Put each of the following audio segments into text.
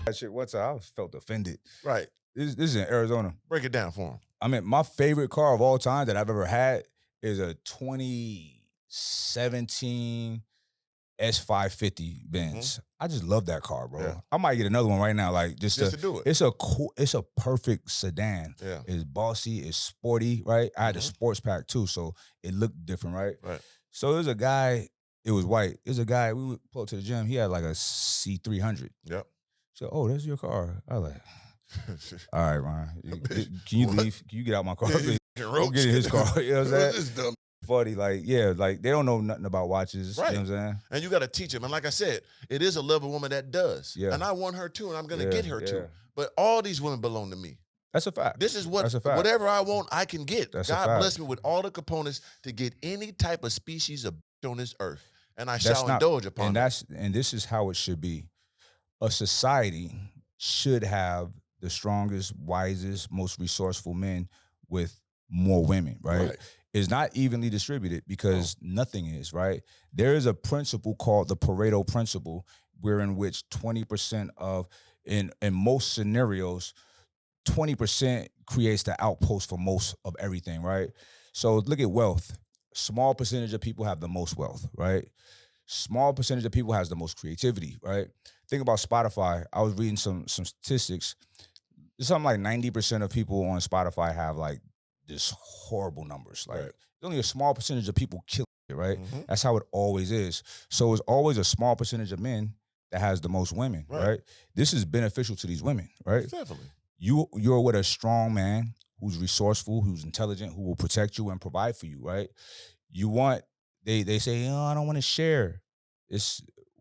that shit one time. I felt offended. Right. This is in Arizona. Break it down for him. I mean, my favorite car of all time that I've ever had is a 2017 S550 Benz. I just love that car, bro. Yeah. I might get another one right now, like just to do it. It's a perfect sedan. Yeah. It's bossy, it's sporty, right? I had a sports pack too, so it looked different, right? Right. So there's a guy, it was white. There's a guy, we would pull up to the gym, he had like a C300. Yep. So, oh, that's your car. I was like, all right, Ron, can you leave? Can you get out my car? Go get in his car. You know what I'm saying? Funny, like, yeah, like they don't know nothing about watches. Right. You know what I'm saying? And you got to teach them. And like I said, it is a level woman that does. Yeah. And I want her too, and I'm going to get her too. But all these women belong to me. That's a fact. This is whatever I want, I can get. That's God bless me with all the components to get any type of species of on this earth. And I shall indulge upon it. And this is how it should be. A society should have the strongest, wisest, most resourceful men with more women, right? It's not evenly distributed because nothing is, right? There is a principle called the Pareto principle, wherein which 20% of, in most scenarios, 20% creates the outpost for most of everything, right? So look at wealth. Small percentage of people have the most wealth, right? Small percentage of people has the most creativity, right? Think about Spotify. I was reading some statistics. Something like 90% of people on Spotify have like this horrible numbers. Like there's only a small percentage of people kill it, right? That's how it always is. So it's always a small percentage of men that has the most women, right? This is beneficial to these women, right? Definitely. You're with a strong man who's resourceful, who's intelligent, who will protect you and provide for you, right? You want, they say, oh, I don't want to share.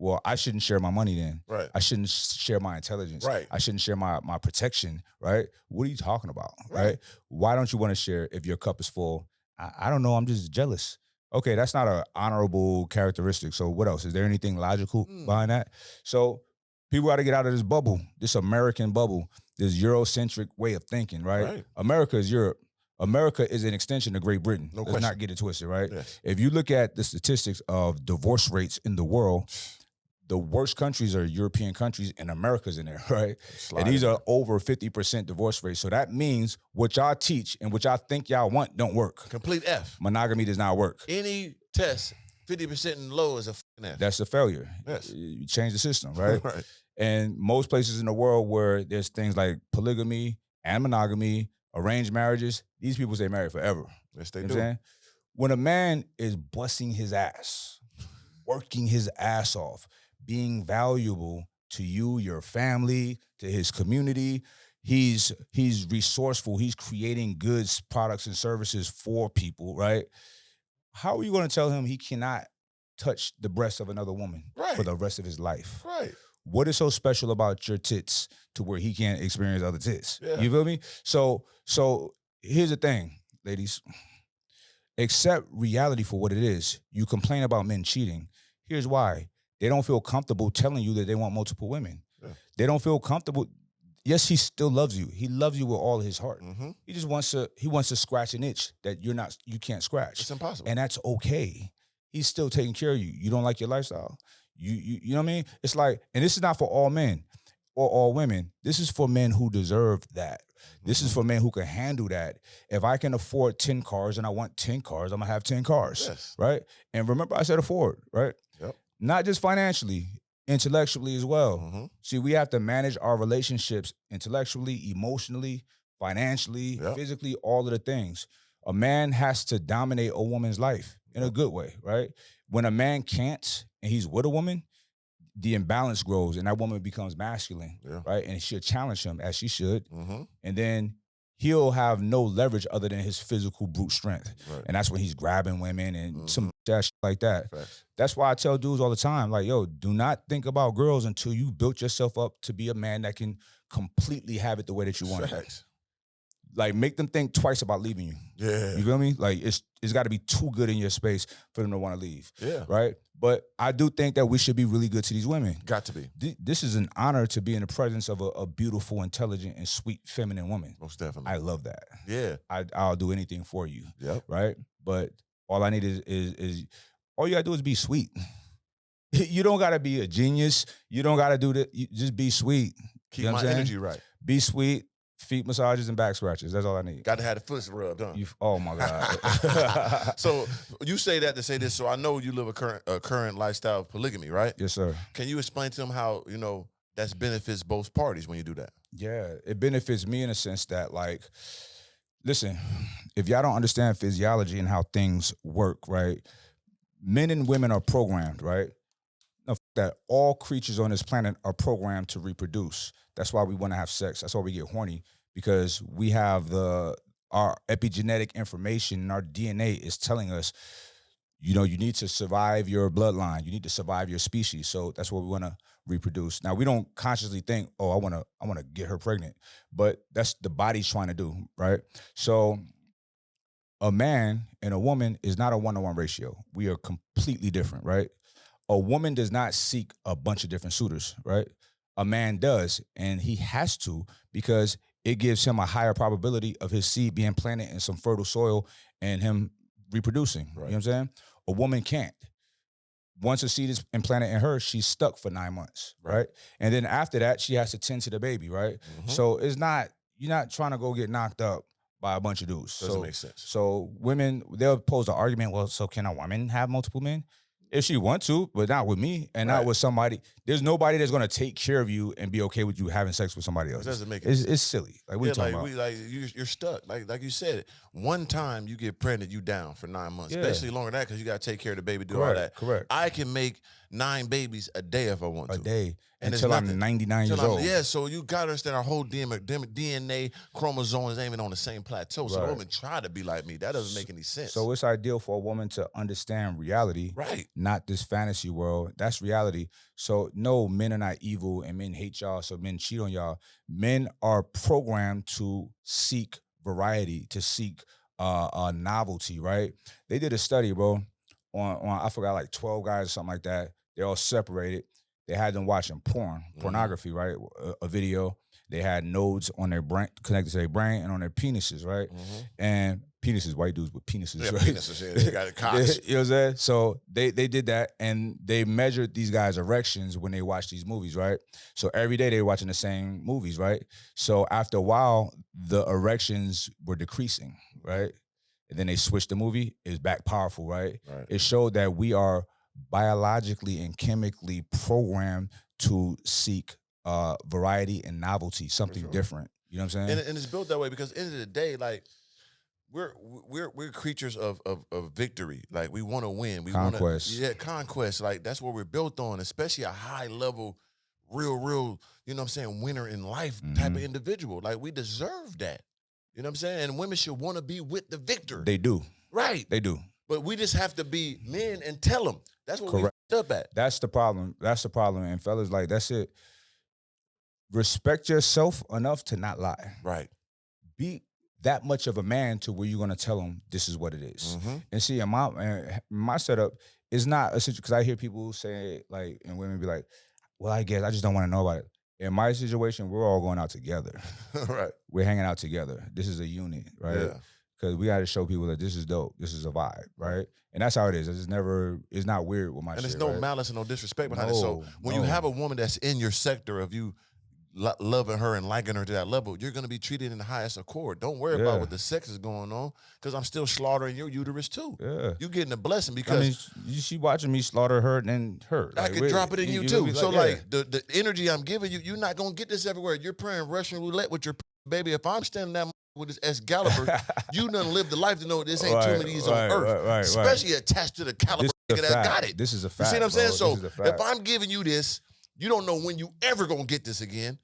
Well, I shouldn't share my money then. Right. I shouldn't share my intelligence. Right. I shouldn't share my protection, right? What are you talking about, right? Why don't you want to share if your cup is full? I don't know, I'm just jealous. Okay, that's not an honorable characteristic. So what else? Is there anything logical behind that? So people got to get out of this bubble, this American bubble, this Eurocentric way of thinking, right? America is Europe. America is an extension of Great Britain. Let's not get it twisted, right? Yes. If you look at the statistics of divorce rates in the world, the worst countries are European countries, and America's in there, right? And these are over 50% divorce rates. So that means what y'all teach and what y'all think y'all want don't work. Complete F. Monogamy does not work. Any test, 50% and low is a F. That's a failure. Yes. You change the system, right? Right. And most places in the world where there's things like polygamy and monogamy, arranged marriages, these people stay married forever. Yes, they You know do. what I'm saying? When a man is busting his ass, working his ass off, being valuable to you, your family, to his community, he's resourceful, he's creating goods, products, and services for people, right? How are you going to tell him he cannot touch the breast of another woman for the rest of his life? Right. What is so special about your tits to where he can't experience other tits? Yeah. You feel me? So here's the thing, ladies. Accept reality for what it is. You complain about men cheating. Here's why. They don't feel comfortable telling you that they want multiple women. Yeah. They don't feel comfortable. Yes, he still loves you. He loves you with all his heart. He just wants to scratch an itch that you can't scratch. It's impossible. And that's okay. He's still taking care of you. You don't like your lifestyle. You know what I mean? It's like, and this is not for all men or all women. This is for men who deserve that. This is for men who can handle that. If I can afford 10 cars and I want 10 cars, I'm gonna have 10 cars, right? And remember I said afford, right? Yep. Not just financially, intellectually as well. See, we have to manage our relationships intellectually, emotionally, financially, physically, all of the things. A man has to dominate a woman's life in a good way, right? When a man can't and he's with a woman, the imbalance grows and that woman becomes masculine, right? And she'll challenge him as she should. And then he'll have no leverage other than his physical brute strength. And that's when he's grabbing women and some shit like that. That's why I tell dudes all the time, like, yo, do not think about girls until you built yourself up to be a man that can completely have it the way that you want it. Like, make them think twice about leaving you. Yeah. You feel me? Like, it's got to be too good in your space for them to want to leave. Yeah. Right? But I do think that we should be really good to these women. Got to be. This is an honor to be in the presence of a beautiful, intelligent, and sweet feminine woman. Most definitely. I love that. Yeah. I'll do anything for you. Yep. Right? But all I need is all you got to do is be sweet. You don't got to be a genius. You don't got to do that. You just be sweet. Keep my energy right. Be sweet. Feet massages and back scratches. That's all I need. Got to have the foot rubbed, huh? Oh my God. So you say that to say this. So I know you live a current lifestyle of polygamy, right? Yes, sir. Can you explain to them how, that benefits both parties when you do that? Yeah, it benefits me in a sense that, like, listen, if y'all don't understand physiology and how things work, right? Men and women are programmed, right? That all creatures on this planet are programmed to reproduce. That's why we want to have sex. That's why we get horny, because we have our epigenetic information, and our DNA is telling us, you need to survive your bloodline. You need to survive your species. So that's what we want to reproduce. Now, we don't consciously think, oh, I want to get her pregnant, but that's the body's trying to do, right? So a man and a woman is not a 1-to-1 ratio. We are completely different, right? A woman does not seek a bunch of different suitors, right? A man does, and he has to, because it gives him a higher probability of his seed being planted in some fertile soil and him reproducing. Right. You know what I'm saying? A woman can't. Once a seed is implanted in her, she's stuck for 9 months, right? And then after that, she has to tend to the baby, right? Mm-hmm. So you're not trying to go get knocked up by a bunch of dudes. Doesn't make sense. So women, they'll pose the argument, well, so can a woman have multiple men? If she wants to, but not with me and not with somebody. There's nobody that's going to take care of you and be okay with you having sex with somebody else. It doesn't make sense. It's silly. Like, what are you talking about? You're stuck. Like you said, one time you get pregnant, you down for 9 months. Yeah. Basically longer than that, because you got to take care of the baby, do all that. Correct. I can make 9 babies a day if I want to. A day. And until I'm 99 years old. Yeah, so you got to understand our whole DNA chromosomes ain't even on the same plateau. So the woman try to be like me. That doesn't make any sense. So it's ideal for a woman to understand reality. Right. Not this fantasy world. That's reality. So no, men are not evil and men hate y'all, so men cheat on y'all. Men are programmed to seek variety, to seek novelty, right? They did a study, bro, on I forgot, like 12 guys or something like that. They're all separated. They had them watching pornography, right? A video. They had nodes on their brain, connected to their brain, and on their penises, right? Mm-hmm. And penises, white dudes with penises, right? Penises, yeah. They got cocks. You know what I'm saying? So they did that, and they measured these guys' erections when they watched these movies, right? So every day they were watching the same movies, right? So after a while, the erections were decreasing, right? And then they switched the movie. It was back powerful, right? It showed that we are biologically and chemically programmed to seek variety and novelty, something different. You know what I'm saying? And it's built that way because at the end of the day, like, we're creatures of victory. Like, we want to win. We conquest. Conquest. Like, that's what we're built on, especially a high level, real, you know what I'm saying, winner in life type of individual. Like, we deserve that. You know what I'm saying? And women should want to be with the victor. They do. Right. They do. But we just have to be men and tell them. That's what we f***ed up at. That's the problem. That's the problem. And fellas, like, that's it. Respect yourself enough to not lie. Right. Be that much of a man to where you're going to tell them this is what it is. Mm-hmm. And see, in my setup is not a situation, because I hear people say, like, and women be like, well, I guess I just don't want to know about it. In my situation, we're all going out together. Right. We're hanging out together. This is a unit, right? Yeah. Because we got to show people that this is dope. This is a vibe, right? And that's how it is. It's not weird with my shit. And there's no malice and no disrespect behind it. So when you have a woman that's in your sector of you loving her and liking her to that level, you're going to be treated in the highest accord. Don't worry about what the sex is going on, because I'm still slaughtering your uterus too. Yeah. You're getting a blessing because... I mean, she watching me slaughter her and her. I could drop it in you too. So like the energy I'm giving you, you're not going to get this everywhere. You're playing Russian roulette with your baby. If I'm standing there with this Excalibur, you done lived the life to know this ain't too many of these on earth. Especially attached to the caliber that got it. This is a fact. You see what I'm saying? So if I'm giving you this, you don't know when you ever gonna get this again.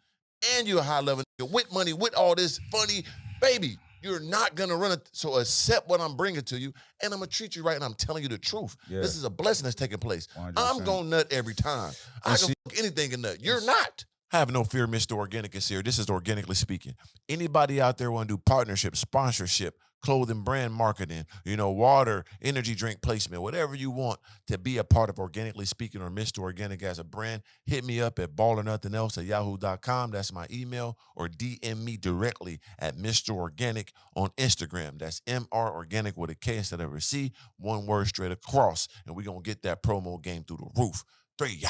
And you're a high level nigga with money, with all this funny, baby, you're not gonna run it. So accept what I'm bringing to you, and I'm gonna treat you right, and I'm telling you the truth. Yeah. This is a blessing that's taking place. 100%. I'm gonna nut every time. I can fuck anything and nut. You're not. Have no fear, Mr. Organic is here. This is Organically Speaking. Anybody out there want to do partnership, sponsorship, clothing brand marketing, water, energy drink placement, whatever you want to be a part of Organically Speaking or Mr. Organic as a brand, hit me up at ballernothingelse@yahoo.com. That's my email. Or DM me directly at Mr. Organic on Instagram. That's MR Organic with a K instead of a C, one word straight across. And we're going to get that promo game through the roof. 3 ya.